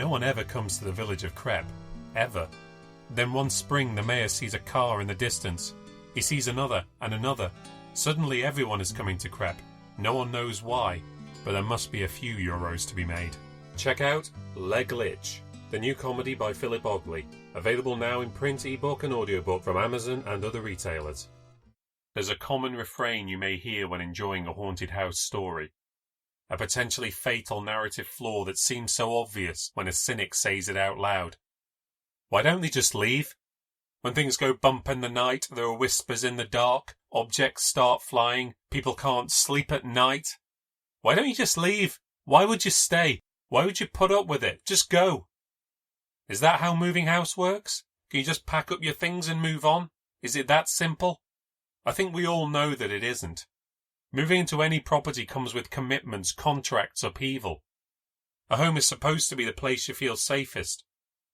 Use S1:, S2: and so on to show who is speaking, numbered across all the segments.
S1: No one ever comes to the village of Crep. Ever. Then one spring the mayor sees a car in the distance. He sees another and another. Suddenly everyone is coming to Crep. No one knows why, but there must be a few euros to be made. Check out Leglitch, the new comedy by Philip Ogley. Available now in print, ebook and audiobook from Amazon and other retailers. There's a common refrain you may hear when enjoying a haunted house story. A potentially fatal narrative flaw that seems so obvious when a cynic says it out loud. Why don't they just leave? When things go bump in the night, there are whispers in the dark, objects start flying, people can't sleep at night. Why don't you just leave? Why would you stay? Why would you put up with it? Just go. Is that how moving house works? Can you just pack up your things and move on? Is it that simple? I think we all know that it isn't. Moving into any property comes with commitments, contracts, upheaval. A home is supposed to be the place you feel safest,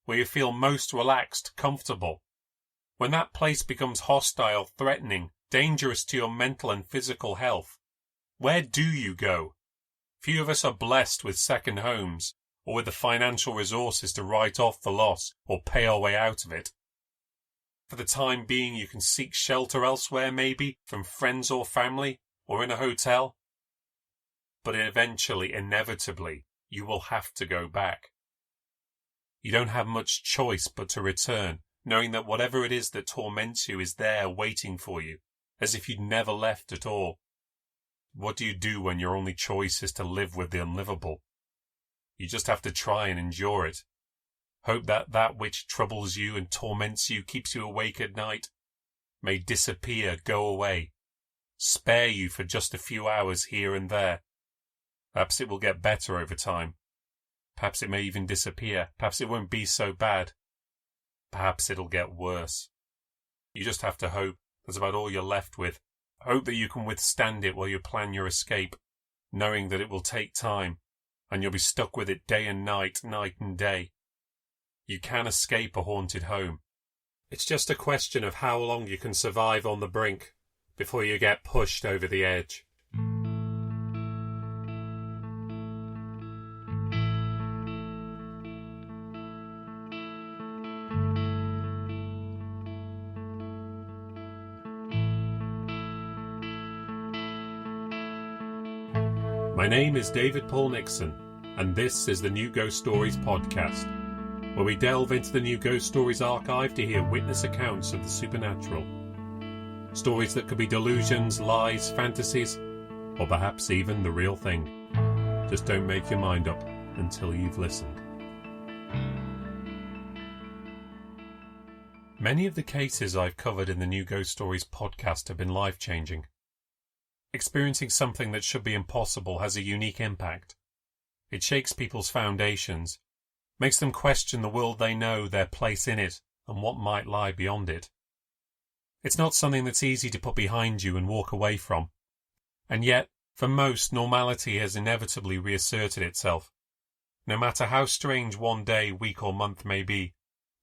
S1: where you feel most relaxed, comfortable. When that place becomes hostile, threatening, dangerous to your mental and physical health, where do you go? Few of us are blessed with second homes, or with the financial resources to write off the loss or pay our way out of it. For the time being, you can seek shelter elsewhere, maybe, from friends or family, or in a hotel. But eventually, inevitably, you will have to go back. You don't have much choice but to return, knowing that whatever it is that torments you is there waiting for you, as if you'd never left at all. What do you do when your only choice is to live with the unlivable? You just have to try and endure it. Hope that that which troubles you and torments you, keeps you awake at night, may disappear, go away, spare you for just a few hours here and there. Perhaps it will get better over time. Perhaps it may even disappear. Perhaps it won't be so bad. Perhaps it'll get worse. You just have to hope. That's about all you're left with. Hope that you can withstand it while you plan your escape, knowing that it will take time, and you'll be stuck with it day and night, night and day. You can escape a haunted home. It's just a question of how long you can survive on the brink before you get pushed over the edge. My name is David Paul Nixon, and this is the New Ghost Stories podcast, where we delve into the New Ghost Stories archive to hear witness accounts of the supernatural. Stories that could be delusions, lies, fantasies, or perhaps even the real thing. Just don't make your mind up until you've listened. Many of the cases I've covered in the New Ghost Stories podcast have been life-changing. Experiencing something that should be impossible has a unique impact. It shakes people's foundations, makes them question the world they know, their place in it, and what might lie beyond it. It's not something that's easy to put behind you and walk away from. And yet, for most, normality has inevitably reasserted itself. No matter how strange one day, week or month may be,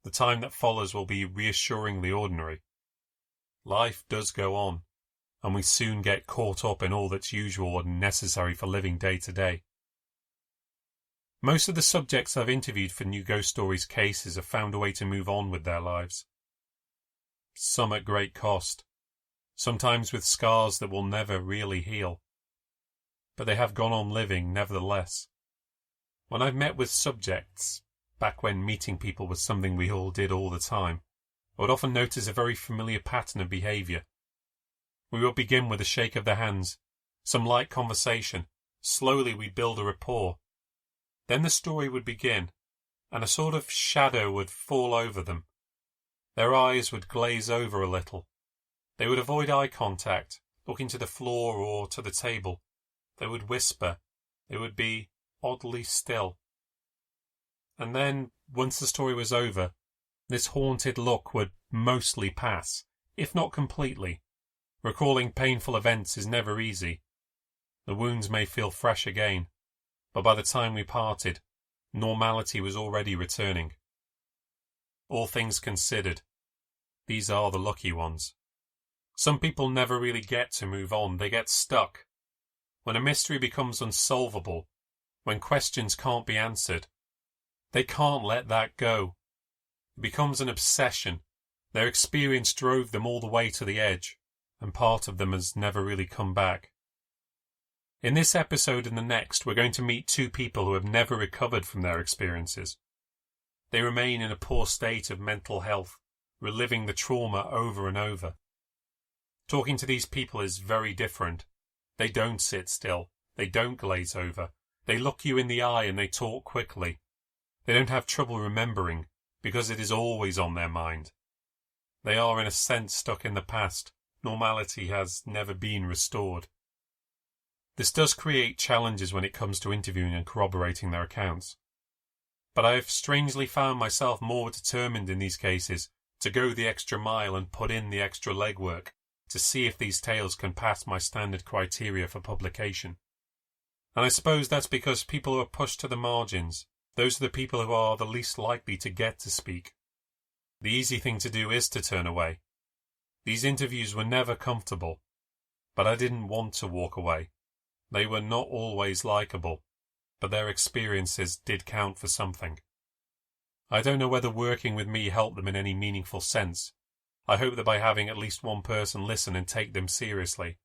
S1: the time that follows will be reassuringly ordinary. Life does go on, and we soon get caught up in all that's usual and necessary for living day to day. Most of the subjects I've interviewed for New Ghost Stories cases have found a way to move on with their lives. Some at great cost, sometimes with scars that will never really heal. But they have gone on living nevertheless. When I've met with subjects, back when meeting people was something we all did all the time, I would often notice a very familiar pattern of behaviour. We would begin with a shake of the hands, some light conversation. Slowly we'd build a rapport. Then the story would begin, and a sort of shadow would fall over them. Their eyes would glaze over a little. They would avoid eye contact, looking to the floor or to the table. They would whisper. They would be oddly still. And then, once the story was over, this haunted look would mostly pass, if not completely. Recalling painful events is never easy. The wounds may feel fresh again, but by the time we parted, normality was already returning. All things considered, these are the lucky ones. Some people never really get to move on, they get stuck. When a mystery becomes unsolvable, when questions can't be answered, They can't let that go. It becomes an obsession. Their experience drove them all the way to the edge, and part of them has never really come back. In this episode and the next, we're going to meet two people who have never recovered from their experiences. They remain in a poor state of mental health, reliving the trauma over and over. Talking to these people is very different. They don't sit still. They don't glaze over. They look you in the eye and they talk quickly. They don't have trouble remembering, because it is always on their mind. They are in a sense stuck in the past. Normality has never been restored. This does create challenges when it comes to interviewing and corroborating their accounts. But I have strangely found myself more determined in these cases to go the extra mile and put in the extra legwork to see if these tales can pass my standard criteria for publication. And I suppose that's because people who are pushed to the margins, those are the people who are the least likely to get to speak. The easy thing to do is to turn away. These interviews were never comfortable, but I didn't want to walk away. They were not always likeable, but their experiences did count for something. I don't know whether working with me helped them in any meaningful sense. I hope that by having at least one person listen and take them seriously,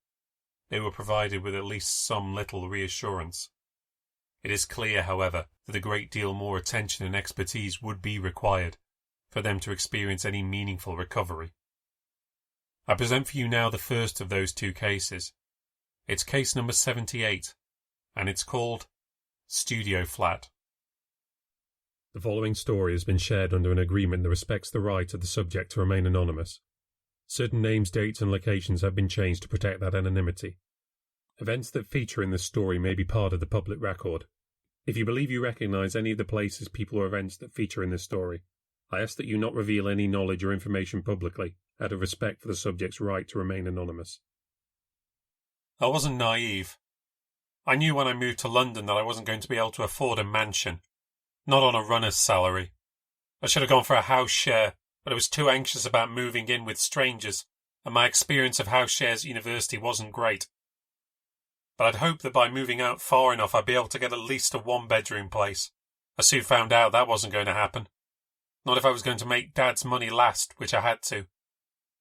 S1: they were provided with at least some little reassurance. It is clear, however, that a great deal more attention and expertise would be required for them to experience any meaningful recovery. I present for you now the first of those two cases. It's case number 78, and it's called Studio Flat. The following story has been shared under an agreement that respects the right of the subject to remain anonymous. Certain names, dates, and locations have been changed to protect that anonymity. Events that feature in this story may be part of the public record. If you believe you recognise any of the places, people, or events that feature in this story, I ask that you not reveal any knowledge or information publicly, out of respect for the subject's right to remain anonymous. I wasn't naive. I knew when I moved to London that I wasn't going to be able to afford a mansion, not on a runner's salary. I should have gone for a house share, but I was too anxious about moving in with strangers, and my experience of house shares at university wasn't great. But I'd hoped that by moving out far enough I'd be able to get at least a one-bedroom place. I soon found out that wasn't going to happen. Not if I was going to make Dad's money last, which I had to.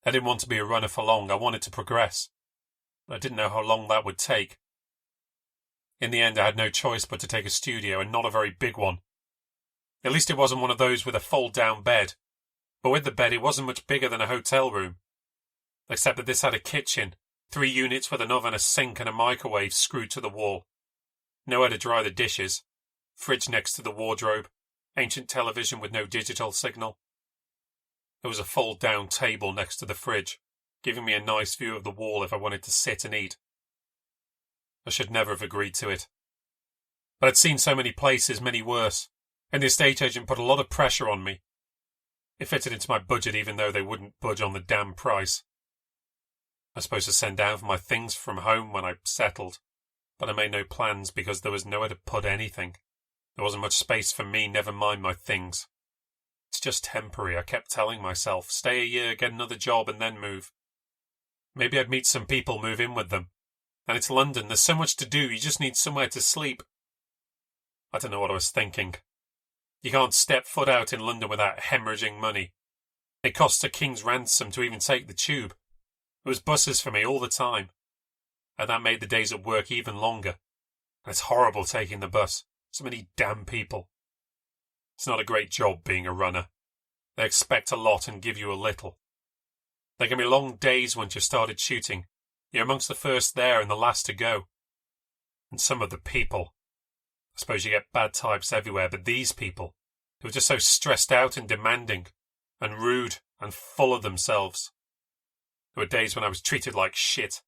S1: I didn't want to be a runner for long. I wanted to progress. But I didn't know how long that would take. In the end, I had no choice but to take a studio, and not a very big one. At least it wasn't one of those with a fold-down bed. But with the bed, it wasn't much bigger than a hotel room. Except that this had a kitchen, 3 units with an oven, a sink and a microwave screwed to the wall. Nowhere to dry the dishes. Fridge next to the wardrobe. Ancient television with no digital signal. There was a fold-down table next to the fridge, giving me a nice view of the wall if I wanted to sit and eat. I should never have agreed to it. But I'd seen so many places, many worse, and the estate agent put a lot of pressure on me. It fitted into my budget even though they wouldn't budge on the damn price. I was supposed to send down for my things from home when I settled, but I made no plans because there was nowhere to put anything. There wasn't much space for me, never mind my things. It's just temporary, I kept telling myself. Stay a year, get another job, and then move. Maybe I'd meet some people, move in with them. And it's London, there's so much to do, you just need somewhere to sleep. I don't know what I was thinking. You can't step foot out in London without hemorrhaging money. It costs a king's ransom to even take the tube. It was buses for me all the time. And that made the days at work even longer. And it's horrible taking the bus. So many damn people. It's not a great job being a runner. They expect a lot and give you a little. There can be long days once you've started shooting. You're amongst the first there and the last to go. And some of the people. I suppose you get bad types everywhere, but these people, who are just so stressed out and demanding, and rude and full of themselves. There were days when I was treated like shit.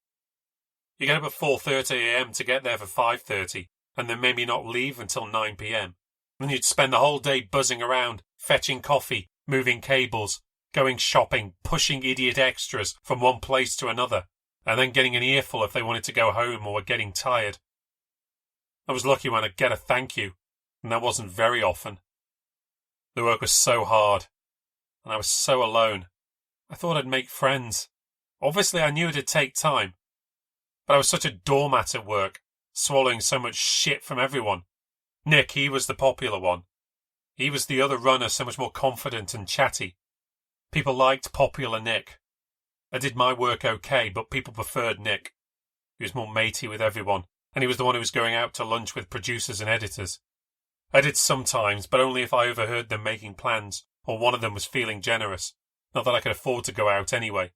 S1: You get up at 4:30 a.m. to get there for 5:30, and then maybe not leave until 9 p.m. Then you'd spend the whole day buzzing around, fetching coffee, moving cables, going shopping, pushing idiot extras from one place to another, and then getting an earful if they wanted to go home or were getting tired. I was lucky when I'd get a thank you, and that wasn't very often. The work was so hard, and I was so alone. I thought I'd make friends. Obviously I knew it'd take time, but I was such a doormat at work, swallowing so much shit from everyone. Nick, he was the popular one. He was the other runner, so much more confident and chatty. People liked popular Nick. I did my work okay, but people preferred Nick. He was more matey with everyone, and he was the one who was going out to lunch with producers and editors. I did sometimes, but only if I overheard them making plans, or one of them was feeling generous. Not that I could afford to go out anyway.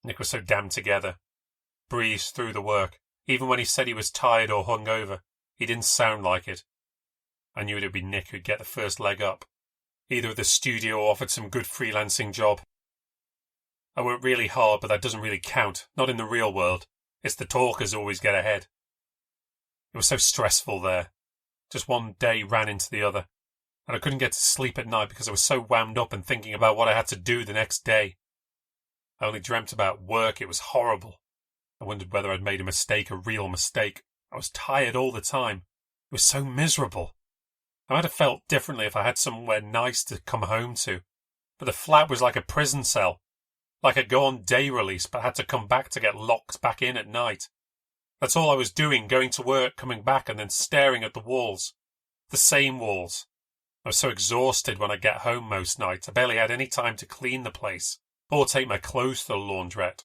S1: Nick was so damn together. Breezed through the work. Even when he said he was tired or hungover, he didn't sound like it. I knew it would be Nick who'd get the first leg up. Either at the studio or offered some good freelancing job. I worked really hard, but that doesn't really count. Not in the real world. It's the talkers who always get ahead. It was so stressful there. Just one day ran into the other, and I couldn't get to sleep at night because I was so wound up and thinking about what I had to do the next day. I only dreamt about work. It was horrible. I wondered whether I'd made a mistake, a real mistake. I was tired all the time. It was so miserable. I might have felt differently if I had somewhere nice to come home to, but the flat was like a prison cell. Like I'd go on day release, but had to come back to get locked back in at night. That's all I was doing, going to work, coming back, and then staring at the walls. The same walls. I was so exhausted when I get home most nights, I barely had any time to clean the place, or take my clothes to the laundrette.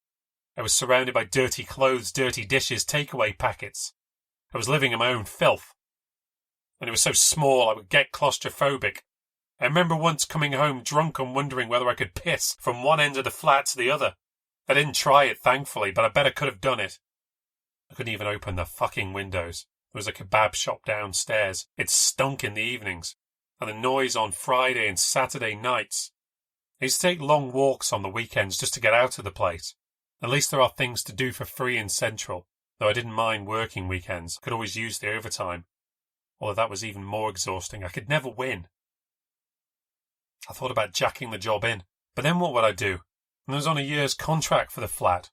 S1: I was surrounded by dirty clothes, dirty dishes, takeaway packets. I was living in my own filth. And it was so small I would get claustrophobic. I remember once coming home drunk and wondering whether I could piss from one end of the flat to the other. I didn't try it, thankfully, but I bet I could have done it. I couldn't even open the fucking windows. There was a kebab shop downstairs. It stunk in the evenings. And the noise on Friday and Saturday nights. I used to take long walks on the weekends just to get out of the place. At least there are things to do for free in Central, though I didn't mind working weekends. I could always use the overtime. Although that was even more exhausting. I could never win. I thought about jacking the job in, but then what would I do? And I was on a year's contract for the flat.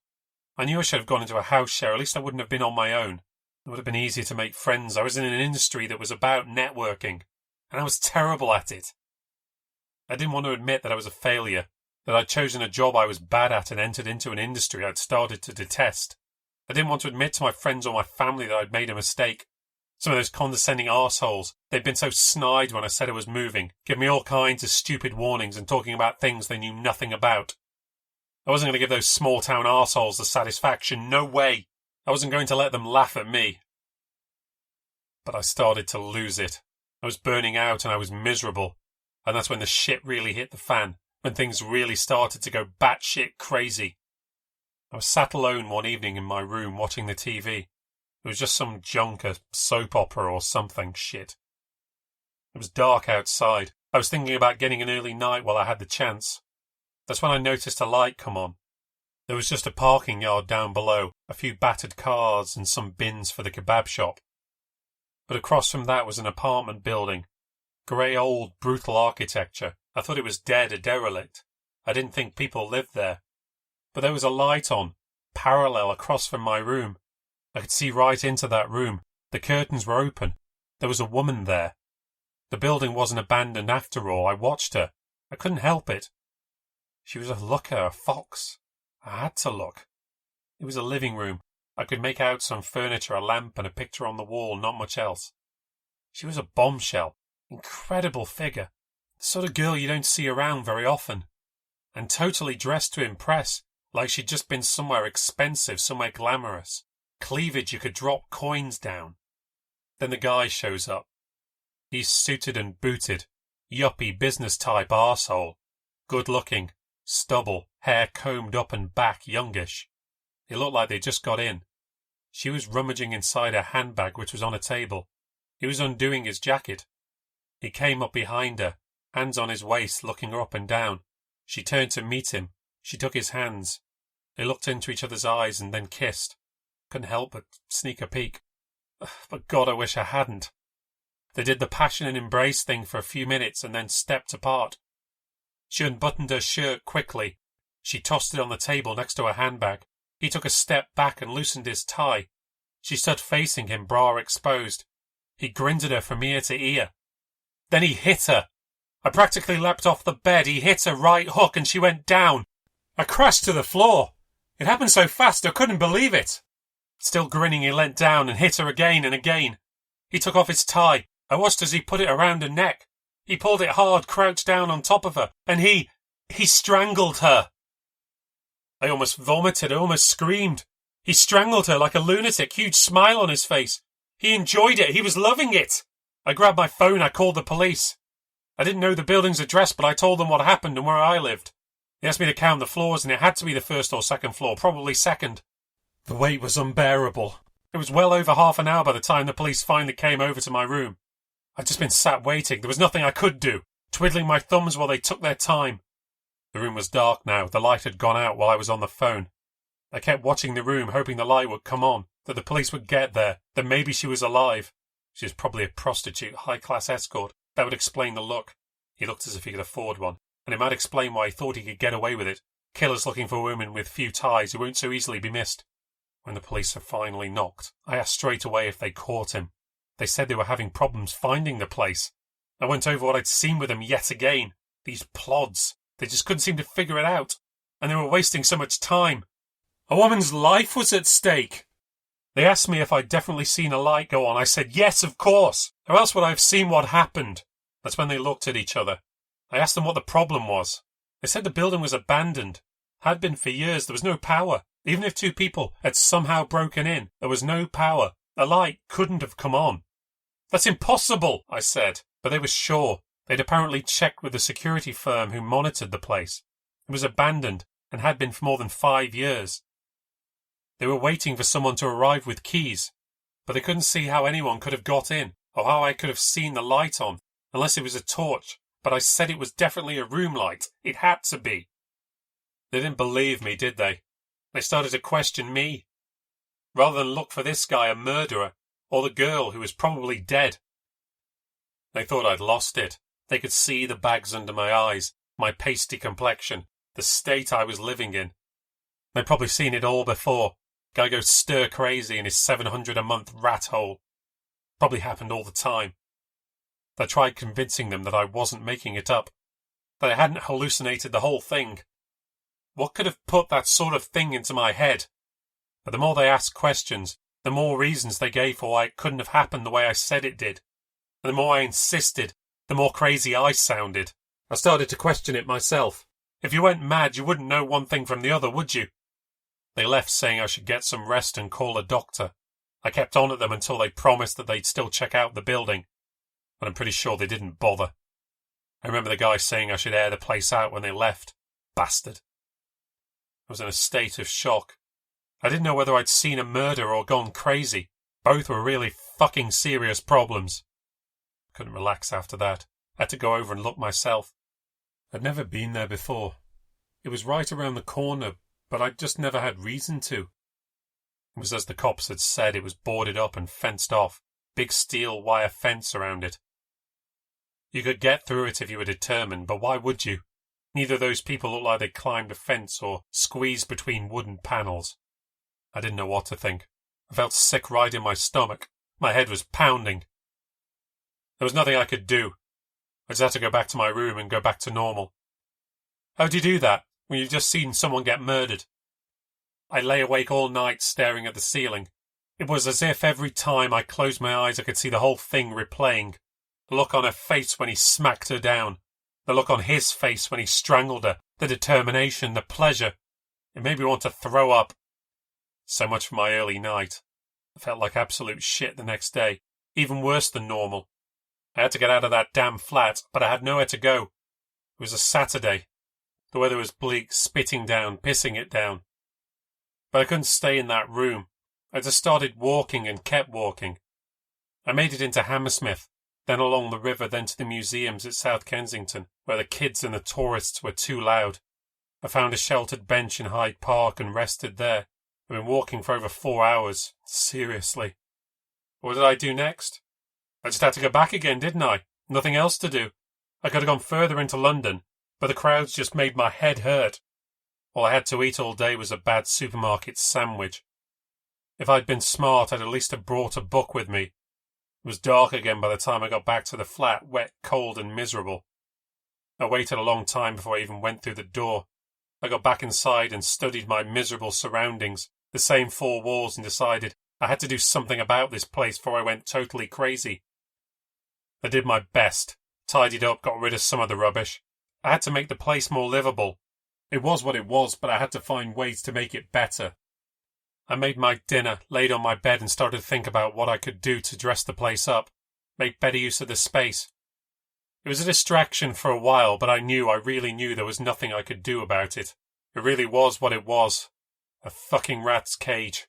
S1: I knew I should have gone into a house share, at least I wouldn't have been on my own. It would have been easier to make friends. I was in an industry that was about networking, and I was terrible at it. I didn't want to admit that I was a failure, that I'd chosen a job I was bad at and entered into an industry I'd started to detest. I didn't want to admit to my friends or my family that I'd made a mistake. Some of those condescending arseholes, they'd been so snide when I said I was moving, giving me all kinds of stupid warnings and talking about things they knew nothing about. I wasn't going to give those small-town arseholes the satisfaction, no way. I wasn't going to let them laugh at me. But I started to lose it. I was burning out and I was miserable. And that's when the shit really hit the fan, when things really started to go batshit crazy. I was sat alone one evening in my room watching the TV. It was just some junk, a soap opera or something shit. It was dark outside. I was thinking about getting an early night while I had the chance. That's when I noticed a light come on. There was just a parking yard down below, a few battered cars and some bins for the kebab shop. But across from that was an apartment building. Grey old, brutal architecture. I thought it was dead, a derelict. I didn't think people lived there. But there was a light on, parallel across from my room. I could see right into that room. The curtains were open. There was a woman there. The building wasn't abandoned after all. I watched her. I couldn't help it. She was a looker, a fox. I had to look. It was a living room. I could make out some furniture, a lamp and a picture on the wall, not much else. She was a bombshell. Incredible figure. The sort of girl you don't see around very often. And totally dressed to impress, like she'd just been somewhere expensive, somewhere glamorous. Cleavage you could drop coins down. Then the guy shows up. He's suited and booted. Yuppie business type arsehole. Good looking. Stubble. Hair combed up and back, youngish. It looked like they just got in. She was rummaging inside a handbag which was on a table. He was undoing his jacket. He came up behind her, hands on his waist, looking her up and down. She turned to meet him. She took his hands. They looked into each other's eyes and then kissed. Couldn't help but sneak a peek. But God, I wish I hadn't. They did the passionate embrace thing for a few minutes and then stepped apart. She unbuttoned her shirt quickly. She tossed it on the table next to her handbag. He took a step back and loosened his tie. She stood facing him, bra exposed. He grinned at her from ear to ear. Then he hit her. I practically leapt off the bed. He hit her right hook and she went down. I crashed to the floor. It happened so fast I couldn't believe it. Still grinning, he leant down and hit her again and again. He took off his tie. I watched as he put it around her neck. He pulled it hard, crouched down on top of her, and he strangled her. I almost vomited, I almost screamed. He strangled her like a lunatic, huge smile on his face. He enjoyed it, he was loving it. I grabbed my phone, I called the police. I didn't know the building's address, but I told them what happened and where I lived. They asked me to count the floors, and it had to be the first or second floor, probably second. The wait was unbearable. It was well over half an hour by the time the police finally came over to my room. I'd just been sat waiting. There was nothing I could do, twiddling my thumbs while they took their time. The room was dark now. The light had gone out while I was on the phone. I kept watching the room, hoping the light would come on, that the police would get there, that maybe she was alive. She was probably a prostitute, high-class escort. That would explain the look. He looked as if he could afford one, and it might explain why he thought he could get away with it. Killers looking for women with few ties who won't so easily be missed. When the police had finally knocked, I asked straight away if they caught him. They said they were having problems finding the place. I went over what I'd seen with them yet again. These plods. They just couldn't seem to figure it out. And they were wasting so much time. A woman's life was at stake. They asked me if I'd definitely seen a light go on. I said, yes, of course. Or else would I have seen what happened? That's when they looked at each other. I asked them what the problem was. They said the building was abandoned. Had been for years. There was no power. Even if two people had somehow broken in, there was no power. A light couldn't have come on. That's impossible, I said. But they were sure. They'd apparently checked with the security firm who monitored the place. It was abandoned and had been for more than 5 years. They were waiting for someone to arrive with keys, but they couldn't see how anyone could have got in, or how I could have seen the light on, unless it was a torch. But I said it was definitely a room light. It had to be. They didn't believe me, did they? They started to question me. Rather than look for this guy, a murderer, or the girl who was probably dead. They thought I'd lost it. They could see the bags under my eyes, my pasty complexion, the state I was living in. They'd probably seen it all before. Guy goes stir crazy in his $700 a month rat hole. Probably happened all the time. I tried convincing them that I wasn't making it up, that I hadn't hallucinated the whole thing. What could have put that sort of thing into my head? But the more they asked questions, the more reasons they gave for why it couldn't have happened the way I said it did. And the more I insisted, the more crazy I sounded. I started to question it myself. If you went mad, you wouldn't know one thing from the other, would you? They left saying I should get some rest and call a doctor. I kept on at them until they promised that they'd still check out the building, but I'm pretty sure they didn't bother. I remember the guy saying I should air the place out when they left. Bastard. I was in a state of shock. I didn't know whether I'd seen a murder or gone crazy. Both were really fucking serious problems. I couldn't relax after that. I had to go over and look myself. I'd never been there before. It was right around the corner, but I'd just never had reason to. It was as the cops had said. It was boarded up and fenced off. Big steel wire fence around it. You could get through it if you were determined, but why would you? Neither of those people looked like they'd climbed a fence or squeezed between wooden panels. I didn't know what to think. I felt sick right in my stomach. My head was pounding. There was nothing I could do. I just had to go back to my room and go back to normal. How do you do that when you've just seen someone get murdered? I lay awake all night staring at the ceiling. It was as if every time I closed my eyes I could see the whole thing replaying. The look on her face when he smacked her down. The look on his face when he strangled her. The determination, the pleasure. It made me want to throw up. So much for my early night. I felt like absolute shit the next day. Even worse than normal. I had to get out of that damn flat, but I had nowhere to go. It was a Saturday. The weather was bleak, spitting down, pissing it down. But I couldn't stay in that room. I just started walking and kept walking. I made it into Hammersmith, then along the river, then to the museums at South Kensington, where the kids and the tourists were too loud. I found a sheltered bench in Hyde Park and rested there. I've been walking for over 4 hours. Seriously. What did I do next? I just had to go back again, didn't I? Nothing else to do. I could have gone further into London, but the crowds just made my head hurt. All I had to eat all day was a bad supermarket sandwich. If I'd been smart, I'd at least have brought a book with me. It was dark again by the time I got back to the flat, wet, cold and miserable. I waited a long time before I even went through the door. I got back inside and studied my miserable surroundings, the same 4 walls, and decided I had to do something about this place before I went totally crazy. I did my best tidied up, got rid of some of the rubbish. I had to make the place more livable. It was what it was, but I had to find ways to make it better. I made my dinner, laid on my bed and started to think about what I could do to dress the place up, make better use of the space. It was a distraction for a while, but I really knew there was nothing I could do about it. It really was what it was. A fucking rat's cage.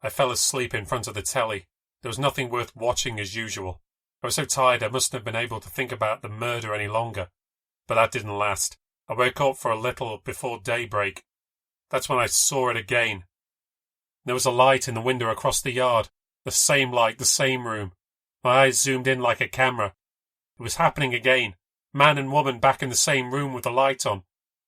S1: I fell asleep in front of the telly. There was nothing worth watching as usual. I was so tired I mustn't have been able to think about the murder any longer. But that didn't last. I woke up for a little before daybreak. That's when I saw it again. There was a light in the window across the yard. The same light, the same room. My eyes zoomed in like a camera. It was happening again. Man and woman back in the same room with the light on.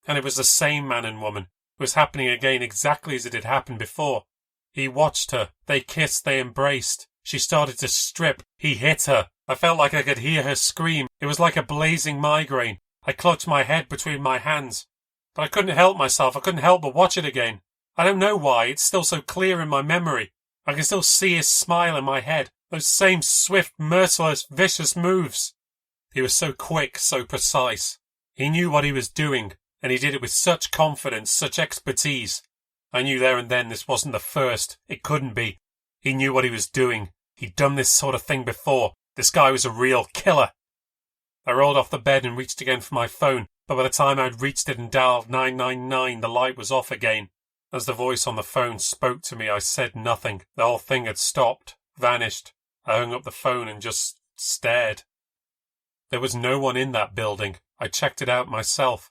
S1: And it was the same man and woman. It was happening again exactly as it had happened before. He watched her. They kissed. They embraced. She started to strip. He hit her. I felt like I could hear her scream. It was like a blazing migraine. I clutched my head between my hands. But I couldn't help myself. I couldn't help but watch it again. I don't know why. It's still so clear in my memory. I can still see his smile in my head. Those same swift, merciless, vicious moves. He was so quick, so precise. He knew what he was doing, and he did it with such confidence, such expertise. I knew there and then this wasn't the first. It couldn't be. He knew what he was doing. He'd done this sort of thing before. This guy was a real killer. I rolled off the bed and reached again for my phone, but by the time I'd reached it and dialed 999, the light was off again. As the voice on the phone spoke to me, I said nothing. The whole thing had stopped, vanished. I hung up the phone and just stared. There was no one in that building. I checked it out myself.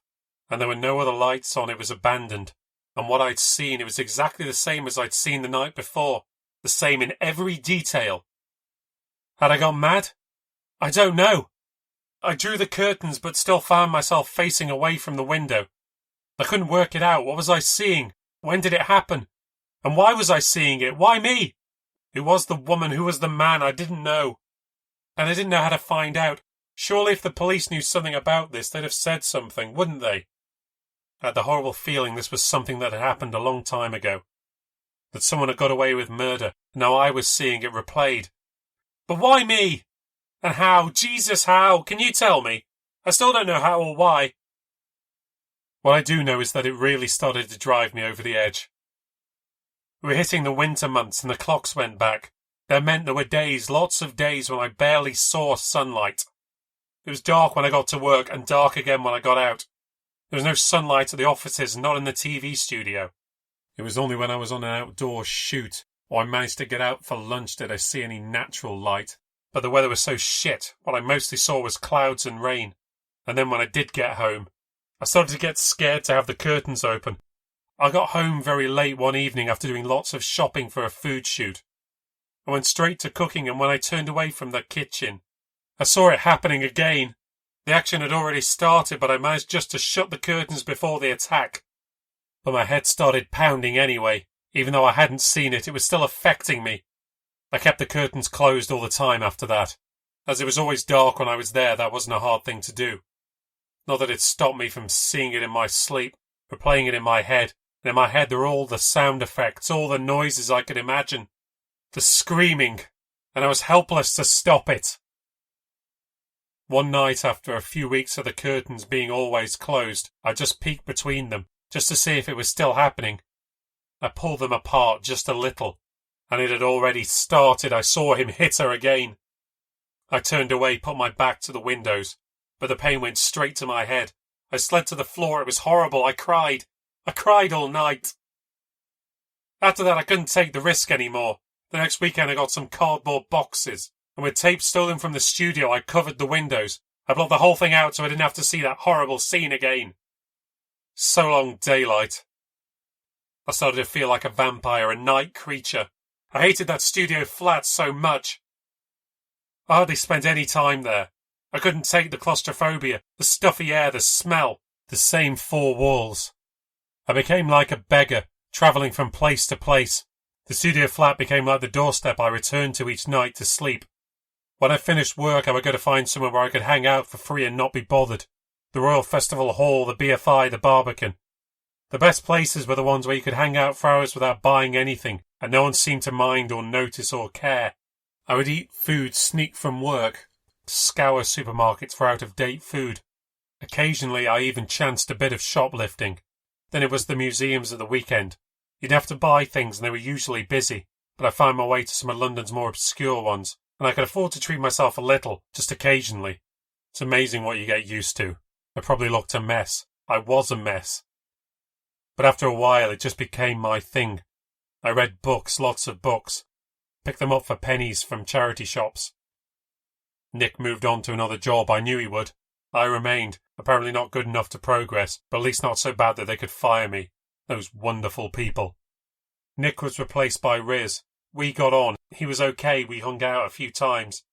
S1: And there were no other lights on. It was abandoned. And what I'd seen, it was exactly the same as I'd seen the night before. The same in every detail. Had I gone mad? I don't know. I drew the curtains but still found myself facing away from the window. I couldn't work it out. What was I seeing? When did it happen? And why was I seeing it? Why me? Who was the woman? Who was the man? I didn't know. And I didn't know how to find out. Surely if the police knew something about this, they'd have said something, wouldn't they? I had the horrible feeling this was something that had happened a long time ago. That someone had got away with murder, and now I was seeing it replayed. But why me? And how? Jesus, how? Can you tell me? I still don't know how or why. What I do know is that it really started to drive me over the edge. We were hitting the winter months and the clocks went back. That meant there were days, lots of days, when I barely saw sunlight. It was dark when I got to work and dark again when I got out. There was no sunlight at the offices and not in the TV studio. It was only when I was on an outdoor shoot or I managed to get out for lunch did I see any natural light. But the weather was so shit, what I mostly saw was clouds and rain. And then when I did get home, I started to get scared to have the curtains open. I got home very late one evening after doing lots of shopping for a food shoot. I went straight to cooking, and when I turned away from the kitchen, I saw it happening again. The action had already started, but I managed just to shut the curtains before the attack. But my head started pounding anyway. Even though I hadn't seen it, it was still affecting me. I kept the curtains closed all the time after that. As it was always dark when I was there, that wasn't a hard thing to do. Not that it stopped me from seeing it in my sleep, replaying it in my head. And in my head there were all the sound effects, all the noises I could imagine. The screaming. And I was helpless to stop it. One night, after a few weeks of the curtains being always closed, I just peeked between them, just to see if it was still happening. I pulled them apart just a little, and it had already started. I saw him hit her again. I turned away, put my back to the windows, but the pain went straight to my head. I slid to the floor. It was horrible. I cried. I cried all night. After that, I couldn't take the risk anymore. The next weekend, I got some cardboard boxes, and with tape stolen from the studio, I covered the windows. I blocked the whole thing out so I didn't have to see that horrible scene again. So long, daylight. I started to feel like a vampire, a night creature. I hated that studio flat so much. I hardly spent any time there. I couldn't take the claustrophobia, the stuffy air, the smell, the same four walls. I became like a beggar, travelling from place to place. The studio flat became like the doorstep I returned to each night to sleep. When I finished work, I would go to find somewhere where I could hang out for free and not be bothered. The Royal Festival Hall, the BFI, the Barbican. The best places were the ones where you could hang out for hours without buying anything, and no one seemed to mind or notice or care. I would eat food, sneak from work, to scour supermarkets for out-of-date food. Occasionally I even chanced a bit of shoplifting. Then it was the museums at the weekend. You'd have to buy things and they were usually busy, but I found my way to some of London's more obscure ones, and I could afford to treat myself a little, just occasionally. It's amazing what you get used to. I probably looked a mess. I was a mess. But after a while it just became my thing. I read books, lots of books. Picked them up for pennies from charity shops. Nick moved on to another job. I knew he would. I remained, apparently not good enough to progress, but at least not so bad that they could fire me. Those wonderful people. Nick was replaced by Riz. We got on. He was okay. We hung out a few times.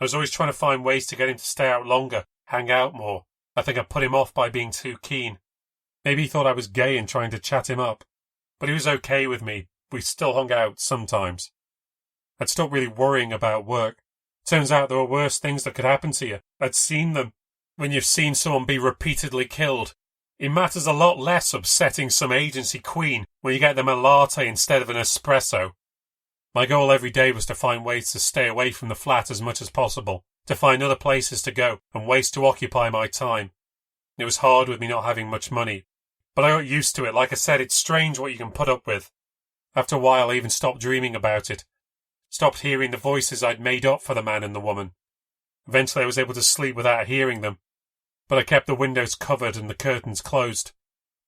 S1: I was always trying to find ways to get him to stay out longer, hang out more. I think I put him off by being too keen. Maybe he thought I was gay and trying to chat him up. But he was okay with me. We still hung out sometimes. I'd stopped really worrying about work. Turns out there were worse things that could happen to you. I'd seen them. When you've seen someone be repeatedly killed, it matters a lot less upsetting some agency queen when you get them a latte instead of an espresso. My goal every day was to find ways to stay away from the flat as much as possible, to find other places to go and ways to occupy my time. It was hard with me not having much money, but I got used to it. Like I said, it's strange what you can put up with. After a while I even stopped dreaming about it. Stopped hearing the voices I'd made up for the man and the woman. Eventually I was able to sleep without hearing them, but I kept the windows covered and the curtains closed.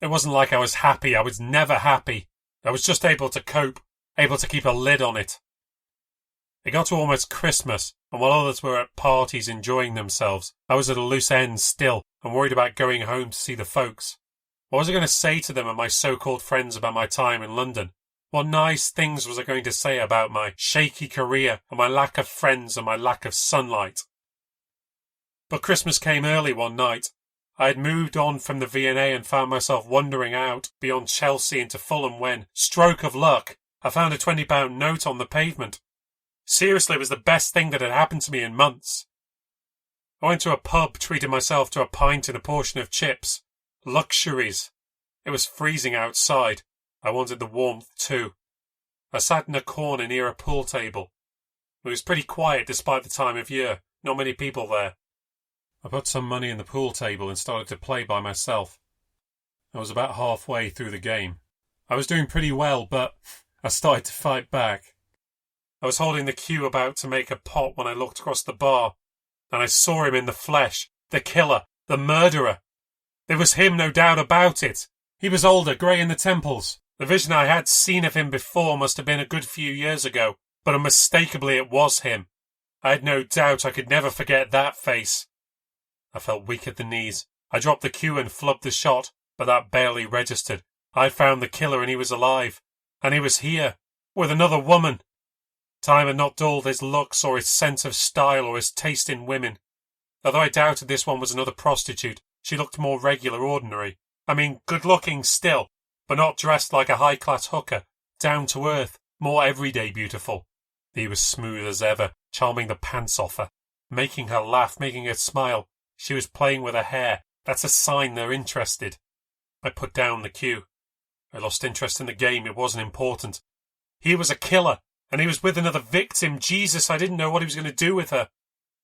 S1: It wasn't like I was happy. I was never happy. I was just able to cope, able to keep a lid on it. It got to almost Christmas, and while others were at parties enjoying themselves, I was at a loose end still and worried about going home to see the folks. What was I going to say to them and my so-called friends about my time in London? What nice things was I going to say about my shaky career and my lack of friends and my lack of sunlight? But Christmas came early one night. I had moved on from the V&A and found myself wandering out beyond Chelsea into Fulham when, stroke of luck, I found a £20 note on the pavement. Seriously, it was the best thing that had happened to me in months. I went to a pub, treated myself to a pint and a portion of chips. Luxuries. It was freezing outside. I wanted the warmth too. I sat in a corner near a pool table. It was pretty quiet despite the time of year. Not many people there. I put some money in the pool table and started to play by myself. I was about halfway through the game. I was doing pretty well, but I started to fight back. I was holding the cue about to make a pot when I looked across the bar, and I saw him in the flesh. The killer. The murderer. It was him, no doubt about it. He was older, grey in the temples. The vision I had seen of him before must have been a good few years ago, but unmistakably it was him. I had no doubt I could never forget that face. I felt weak at the knees. I dropped the cue and flubbed the shot, but that barely registered. I had found the killer and he was alive. And he was here, with another woman. Time had not dulled his looks or his sense of style or his taste in women. Although I doubted this one was another prostitute, she looked more regular, ordinary. I mean, good-looking still, but not dressed like a high-class hooker, down to earth, more everyday beautiful. He was smooth as ever, charming the pants off her, making her laugh, making her smile. She was playing with her hair. That's a sign they're interested. I put down the cue. I lost interest in the game. It wasn't important. He was a killer, and he was with another victim. Jesus, I didn't know what he was going to do with her.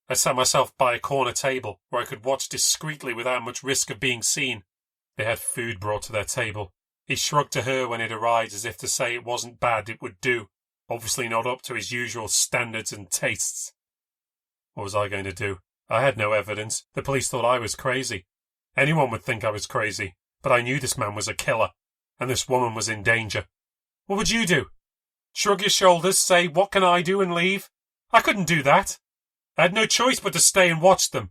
S1: I sat myself by a corner table where I could watch discreetly without much risk of being seen. They had food brought to their table. He shrugged to her when it arrived as if to say it wasn't bad, it would do. Obviously not up to his usual standards and tastes. What was I going to do? I had no evidence. The police thought I was crazy. Anyone would think I was crazy, but I knew this man was a killer, and this woman was in danger. What would you do? Shrug your shoulders, say, what can I do, and leave? I couldn't do that. I had no choice but to stay and watch them.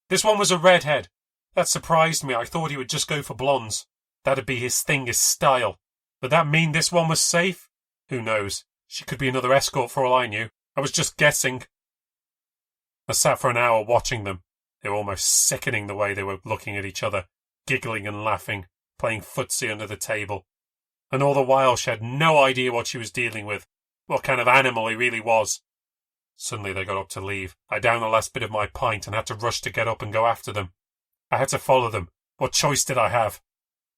S1: This one was a redhead. That surprised me. I thought he would just go for blondes. That'd be his thing, his style. Would that mean this one was safe? Who knows? She could be another escort for all I knew. I was just guessing. I sat for an hour watching them. They were almost sickening the way they were looking at each other, giggling and laughing, playing footsie under the table. And all the while she had no idea what she was dealing with, what kind of animal he really was. Suddenly they got up to leave. I downed the last bit of my pint and had to rush to get up and go after them. I had to follow them. What choice did I have?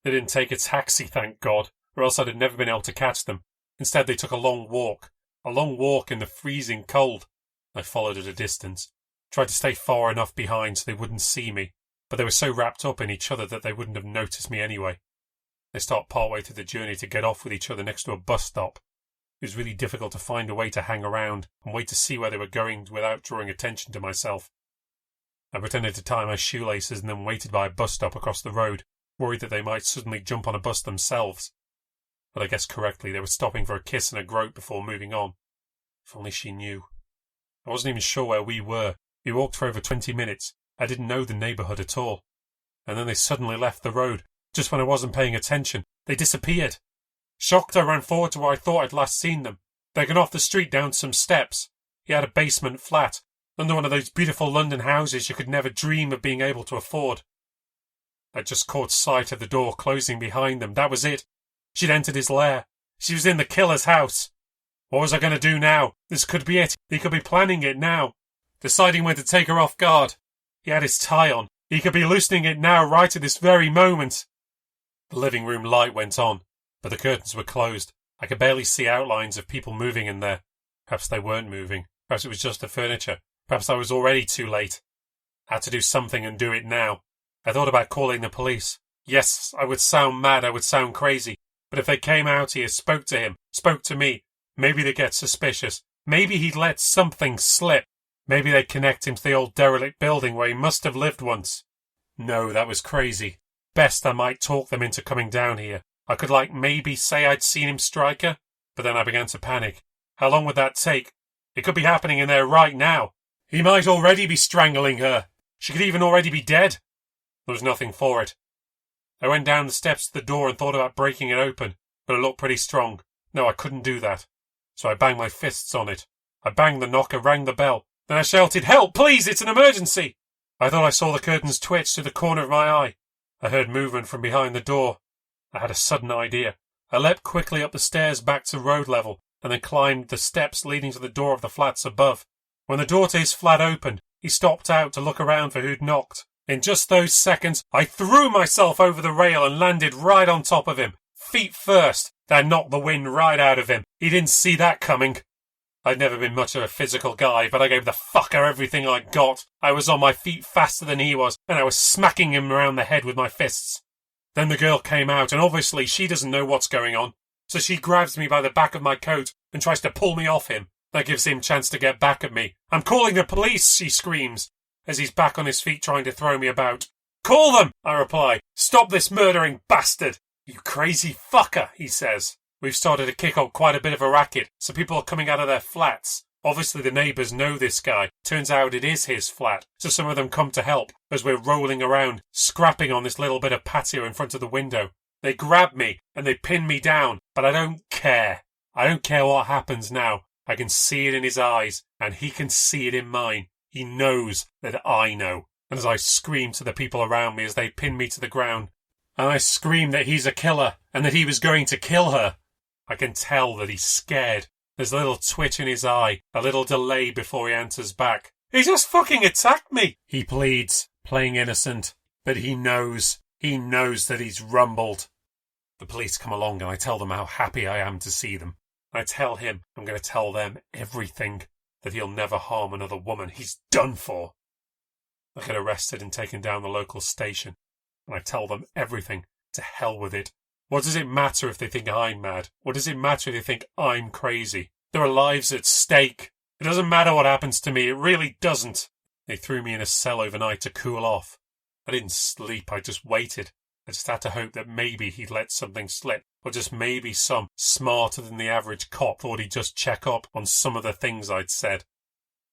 S1: They didn't take a taxi, thank God, or else I'd have never been able to catch them. Instead they took a long walk in the freezing cold. I followed at a distance. Tried to stay far enough behind so they wouldn't see me, but they were so wrapped up in each other that they wouldn't have noticed me anyway. They stopped partway through the journey to get off with each other next to a bus stop. It was really difficult to find a way to hang around and wait to see where they were going without drawing attention to myself. I pretended to tie my shoelaces and then waited by a bus stop across the road, worried that they might suddenly jump on a bus themselves. But I guessed correctly, they were stopping for a kiss and a grope before moving on. If only she knew. I wasn't even sure where we were. We walked for over 20 minutes. I didn't know the neighbourhood at all. And then they suddenly left the road, just when I wasn't paying attention. They disappeared. Shocked, I ran forward to where I thought I'd last seen them. They'd gone off the street down some steps. He had a basement flat, under one of those beautiful London houses you could never dream of being able to afford. I just caught sight of the door closing behind them. That was it. She'd entered his lair. She was in the killer's house. What was I going to do now? This could be it. He could be planning it now. Deciding when to take her off guard. He had his tie on. He could be loosening it now, right at this very moment. The living room light went on, but the curtains were closed. I could barely see outlines of people moving in there. Perhaps they weren't moving. Perhaps it was just the furniture. Perhaps I was already too late. I had to do something and do it now. I thought about calling the police. Yes, I would sound mad, I would sound crazy. But if they came out here, spoke to him, spoke to me, maybe they'd get suspicious. Maybe he'd let something slip. Maybe they'd connect him to the old derelict building where he must have lived once. No, that was crazy. Best I might talk them into coming down here. I could maybe say I'd seen him strike her, but then I began to panic. How long would that take? It could be happening in there right now. He might already be strangling her. She could even already be dead. There was nothing for it. I went down the steps to the door and thought about breaking it open, but it looked pretty strong. No, I couldn't do that. So I banged my fists on it. I banged the knocker, rang the bell. Then I shouted, "Help, please, it's an emergency!" I thought I saw the curtains twitch to the corner of my eye. I heard movement from behind the door. I had a sudden idea. I leapt quickly up the stairs back to road level, and then climbed the steps leading to the door of the flats above. When the door to his flat opened, he stopped out to look around for who'd knocked. In just those seconds, I threw myself over the rail and landed right on top of him, feet first. That knocked the wind right out of him. He didn't see that coming. I'd never been much of a physical guy, but I gave the fucker everything I got. I was on my feet faster than he was, and I was smacking him around the head with my fists. Then the girl came out, and obviously she doesn't know what's going on, so she grabs me by the back of my coat and tries to pull me off him. That gives him a chance to get back at me. "I'm calling the police," she screams, as he's back on his feet trying to throw me about. "Call them," I reply. "Stop this murdering bastard." "You crazy fucker," he says. We've started to kick up quite a bit of a racket, so people are coming out of their flats. Obviously the neighbours know this guy. Turns out it is his flat, so some of them come to help as we're rolling around, scrapping on this little bit of patio in front of the window. They grab me and they pin me down, but I don't care. I don't care what happens now. I can see it in his eyes, and he can see it in mine. He knows that I know. And as I scream to the people around me as they pin me to the ground, and I scream that he's a killer and that he was going to kill her, I can tell that he's scared. There's a little twitch in his eye, a little delay before he answers back. "He just fucking attacked me," he pleads, playing innocent. But he knows that he's rumbled. The police come along and I tell them how happy I am to see them. I tell him I'm going to tell them everything, that he'll never harm another woman. He's done for. I get arrested and taken down the local station, and I tell them everything. To hell with it. What does it matter if they think I'm mad? What does it matter if they think I'm crazy? There are lives at stake. It doesn't matter what happens to me. It really doesn't. They threw me in a cell overnight to cool off. I didn't sleep. I just waited. I just had to hope that maybe he'd let something slip, or just maybe some smarter than the average cop thought he'd just check up on some of the things I'd said.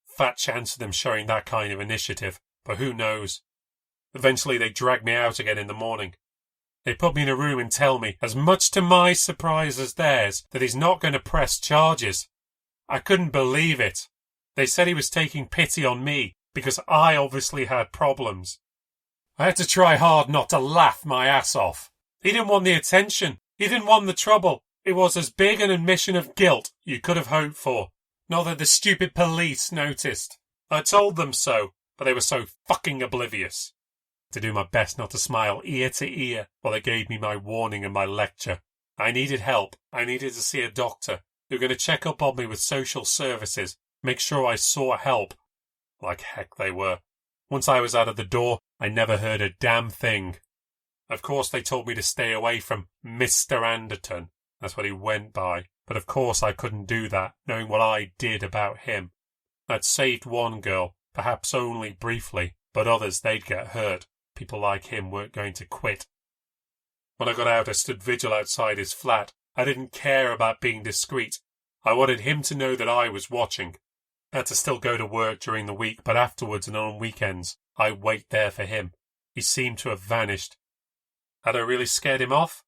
S1: Fat chance of them showing that kind of initiative, but who knows? Eventually they dragged me out again in the morning. They put me in a room and tell me, as much to my surprise as theirs, that he's not going to press charges. I couldn't believe it. They said he was taking pity on me, because I obviously had problems. I had to try hard not to laugh my ass off. He didn't want the attention. He didn't want the trouble. It was as big an admission of guilt you could have hoped for. Not that the stupid police noticed. I told them so, but they were so fucking oblivious. To do my best not to smile ear to ear while they gave me my warning and my lecture. I needed help. I needed to see a doctor. They were going to check up on me with social services, make sure I sought help. Like heck they were. Once I was out of the door, I never heard a damn thing. Of course they told me to stay away from Mr. Anderton. That's what he went by. But of course I couldn't do that, knowing what I did about him. I'd saved one girl, perhaps only briefly, but others, they'd get hurt. People like him weren't going to quit. When I got out, I stood vigil outside his flat. I didn't care about being discreet. I wanted him to know that I was watching. I had to still go to work during the week, but afterwards and on weekends, I wait there for him. He seemed to have vanished. Had I really scared him off?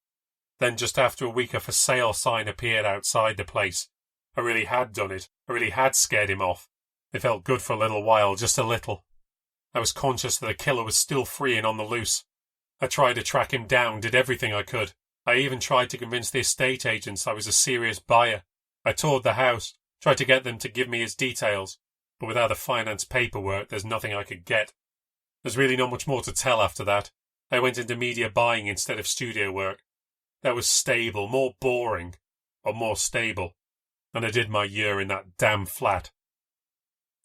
S1: Then just after a week, a for sale sign appeared outside the place. I really had done it. I really had scared him off. It felt good for a little while, just a little. I was conscious that the killer was still free and on the loose. I tried to track him down, did everything I could. I even tried to convince the estate agents I was a serious buyer. I toured the house, tried to get them to give me his details, but without the finance paperwork, there's nothing I could get. There's really not much more to tell after that. I went into media buying instead of studio work. That was stable, more boring, or more stable, and I did my year in that damn flat.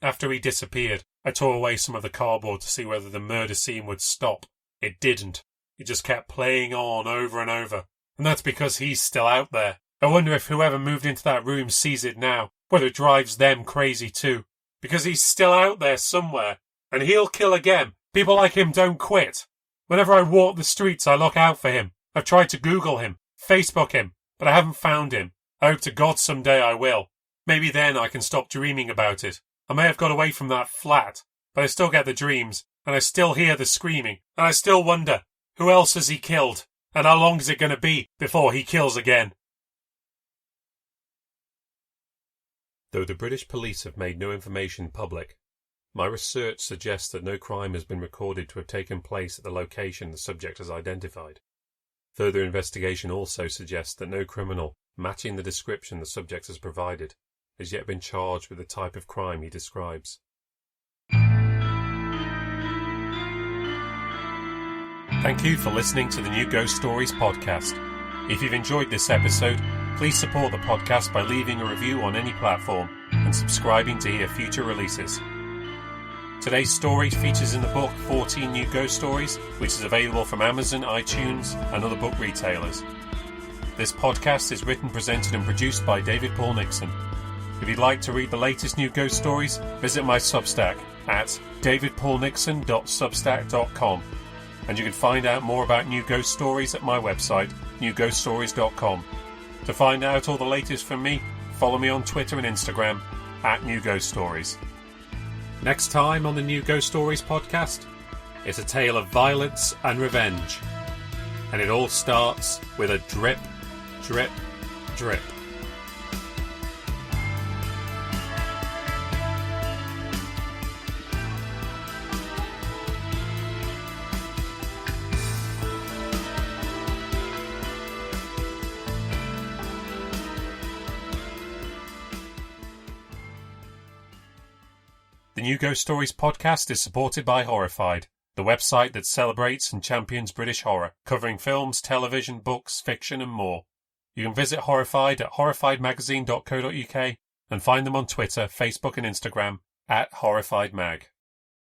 S1: After he disappeared, I tore away some of the cardboard to see whether the murder scene would stop. It didn't. It just kept playing on over and over, and that's because he's still out there. I wonder if whoever moved into that room sees it now, whether it drives them crazy too, because he's still out there somewhere, and he'll kill again. People like him don't quit. Whenever I walk the streets, I look out for him. I've tried to Google him, Facebook him, but I haven't found him. I hope to God someday I will. Maybe then I can stop dreaming about it. I may have got away from that flat, but I still get the dreams, and I still hear the screaming, and I still wonder, who else has he killed? And how long is it going to be before he kills again? Though the British police have made no information public, my research suggests that no crime has been recorded to have taken place at the location the subject has identified. Further investigation also suggests that no criminal, matching the description the subject has provided, has yet been charged with the type of crime he describes. Thank you for listening to the New Ghost Stories podcast. If you've enjoyed this episode, please support the podcast by leaving a review on any platform and subscribing to hear future releases. Today's story features in the book 14 New Ghost Stories, which is available from Amazon, iTunes, and other book retailers. This podcast is written, presented, and produced by David Paul Nixon. If you'd like to read the latest New Ghost Stories, visit my Substack at davidpaulnixon.substack.com. And you can find out more about New Ghost Stories at my website, newghoststories.com. To find out all the latest from me, follow me on Twitter and Instagram at New Ghost Stories. Next time on the New Ghost Stories podcast, it's a tale of violence and revenge. And it all starts with a drip, drip, drip. The New Ghost Stories podcast is supported by Horrified, the website that celebrates and champions British horror, covering films, television, books, fiction and more. You can visit Horrified at horrifiedmagazine.co.uk and find them on Twitter, Facebook and Instagram at HorrifiedMag.